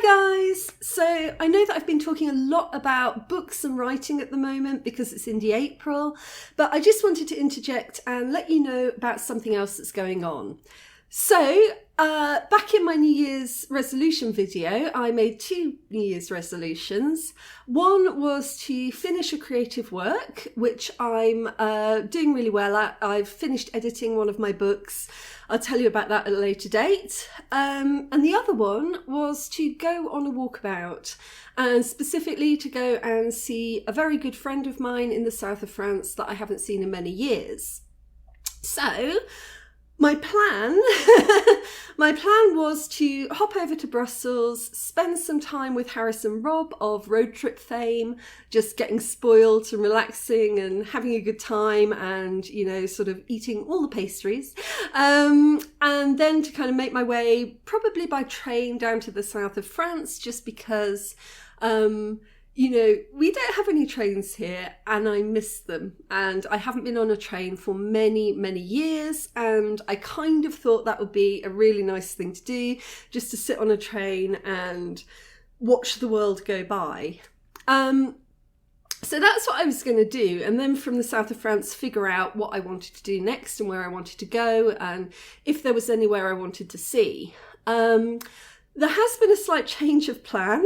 Hi guys! So I know that I've been talking a lot about books and writing at the moment because it's Indie April, but I just wanted to interject and let you know about something else that's going on. So back in my New Year's resolution video, I made 2 New Year's resolutions. One was to finish a creative work, which I'm doing really well at. I've finished editing one of my books. I'll tell you about that at a later date. And the other one was to go on a walkabout, and specifically to go and see a very good friend of mine in the south of France that I haven't seen in many years. So my plan was to hop over to Brussels, spend some time with Harris and Rob of Road Trip fame, just getting spoiled and relaxing and having a good time and, you know, sort of eating all the pastries. And then to kind of make my way probably by train down to the south of France, just because you know, we don't have any trains here and I miss them, and I haven't been on a train for many, many years, and I kind of thought that would be a really nice thing to do, just to sit on a train and watch the world go by. So that's what I was going to do, and then from the south of France figure out what I wanted to do next and where I wanted to go and if there was anywhere I wanted to see. There has been a slight change of plan.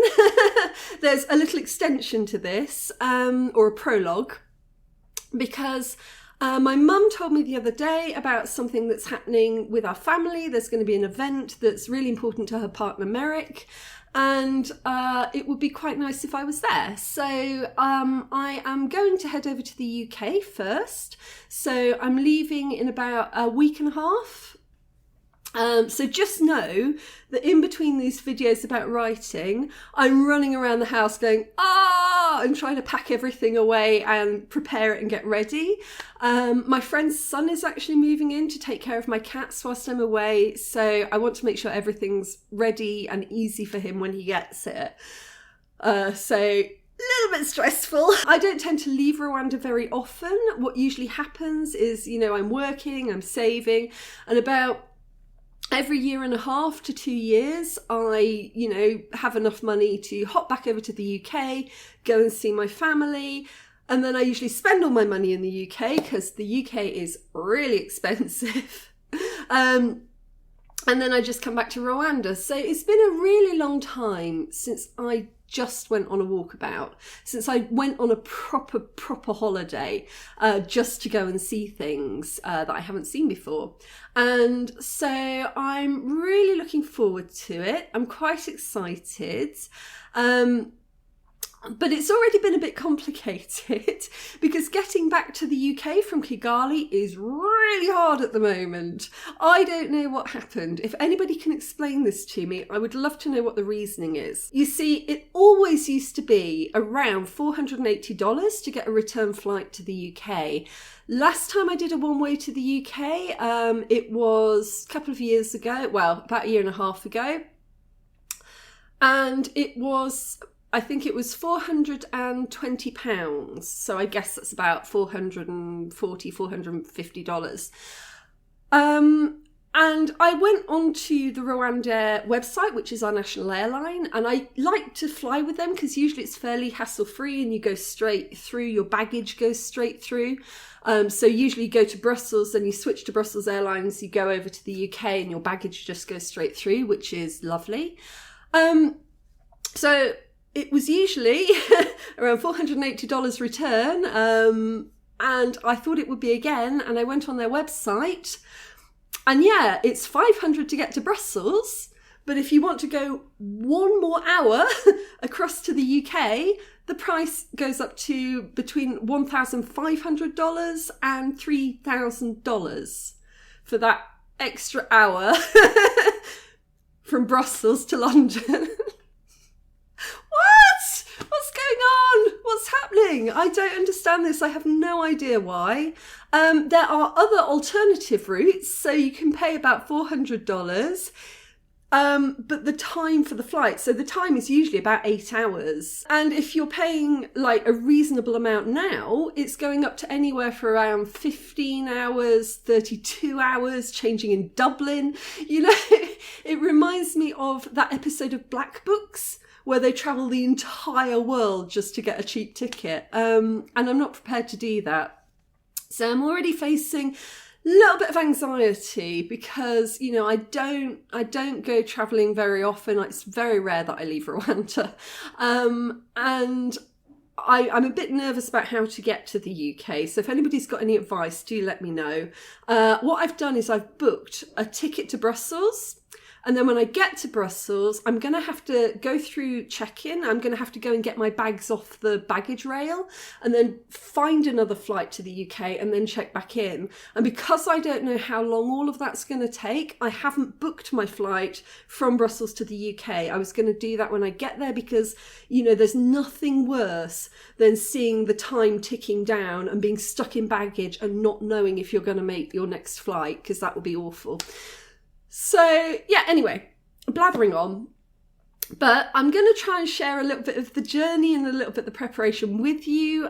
There's a little extension to this, or a prologue, because my mum told me the other day about something that's happening with our family. There's going to be an event that's really important to her partner, Merrick, and it would be quite nice if I was there. So I am going to head over to the UK first. So I'm leaving in about a week and a half. So just know that in between these videos about writing, I'm running around the house going, and trying to pack everything away and prepare it and get ready. My friend's son is actually moving in to take care of my cats whilst I'm away. So I want to make sure everything's ready and easy for him when he gets it. So a little bit stressful. I don't tend to leave Rwanda very often. What usually happens is, you know, I'm working, I'm saving, and about every 1.5 to 2 years, I, you know, have enough money to hop back over to the UK, go and see my family. And then I usually spend all my money in the UK because the UK is really expensive. And then I just come back to Rwanda. So it's been a really long time since I just went on a walkabout, since I went on a proper holiday, just to go and see things that I haven't seen before. And so I'm really looking forward to it. I'm quite excited. But it's already been a bit complicated because getting back to the UK from Kigali is really hard at the moment. I don't know what happened. If anybody can explain this to me, I would love to know what the reasoning is. You see, it always used to be around $480 to get a return flight to the UK. Last time I did a one-way to the UK, it was a couple of years ago, well, about 1.5 years ago. And it was, I think it was £420, so I guess that's about $440, $450. And I went onto the Rwandair website, which is our national airline, and I like to fly with them because usually it's fairly hassle-free and you go straight through, your baggage goes straight through. So usually you go to Brussels, then you switch to Brussels Airlines, you go over to the UK and your baggage just goes straight through, which is lovely. So it was usually around $480 return, and I thought it would be again, and I went on their website, and yeah, it's $500 to get to Brussels, but if you want to go 1 more hour across to the UK, the price goes up to between $1,500 and $3,000 for that extra hour from Brussels to London. What's going on? What's happening? I don't understand this. I have no idea why. There are other alternative routes, so you can pay about $400. But the time for the flight, so the time is usually about 8 hours. And if you're paying like a reasonable amount now, it's going up to anywhere for around 15 hours, 32 hours, changing in Dublin. You know, it reminds me of that episode of Black Books where they travel the entire world just to get a cheap ticket. And I'm not prepared to do that. So I'm already facing a little bit of anxiety because, you know, I don't go travelling very often. It's very rare that I leave Rwanda. And I'm a bit nervous about how to get to the UK. So if anybody's got any advice, do let me know. What I've done is I've booked a ticket to Brussels. And then when I get to Brussels, I'm going to have to go through check-in. I'm going to have to go and get my bags off the baggage rail and then find another flight to the UK and then check back in. And because I don't know how long all of that's going to take, I haven't booked my flight from Brussels to the UK. I was going to do that when I get there because, you know, there's nothing worse than seeing the time ticking down and being stuck in baggage and not knowing if you're going to make your next flight, because that would be awful. So, yeah, anyway, blathering on. But I'm going to try and share a little bit of the journey and a little bit of the preparation with you.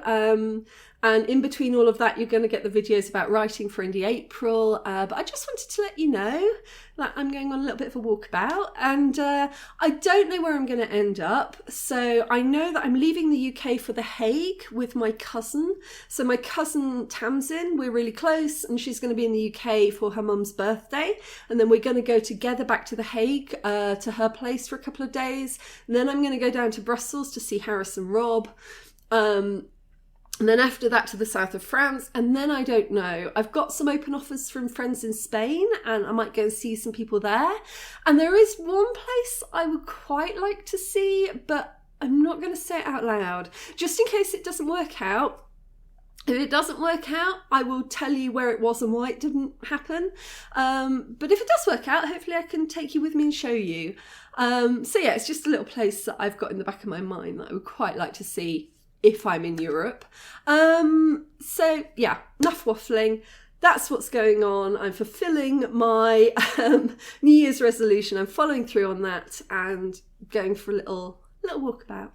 And in between all of that, you're going to get the videos about writing for Indie April. But I just wanted to let you know that I'm going on a little bit of a walkabout. And I don't know where I'm going to end up. So I know that I'm leaving the UK for The Hague with my cousin. So my cousin Tamsin, we're really close, and she's going to be in the UK for her mum's birthday. And then we're going to go together back to The Hague to her place for a couple of days. And then I'm going to go down to Brussels to see Harris and Rob. And then after that to the south of France. And then I don't know. I've got some open offers from friends in Spain and I might go and see some people there. And there is one place I would quite like to see, but I'm not going to say it out loud, just in case it doesn't work out. If it doesn't work out, I will tell you where it was and why it didn't happen. But if it does work out, hopefully I can take you with me and show you. So yeah, it's just a little place that I've got in the back of my mind that I would quite like to see if I'm in Europe. So yeah, enough waffling. That's what's going on. I'm fulfilling my New Year's resolution. I'm following through on that and going for a little walkabout.